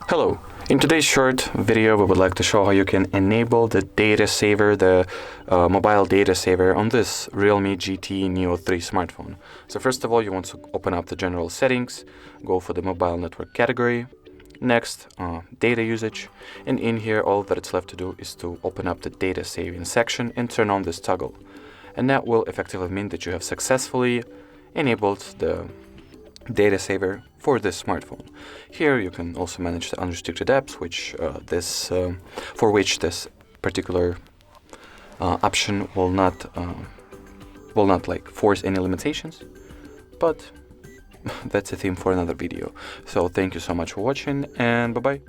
Hello. In today's short video, we would like to show how you can enable the data saver, the mobile data saver on this Realme GT Neo 3 smartphone. So first of all, you want to open up the general settings, go for the mobile network category, next data usage, and in here all that it's left to do is to open up the data saving section and turn on this toggle. And that will effectively mean that you have successfully enabled the data saver for this smartphone. Here you can also manage the unrestricted apps, for which this particular option will not force any limitations, but that's a theme for another video. So thank you so much for watching, and bye bye.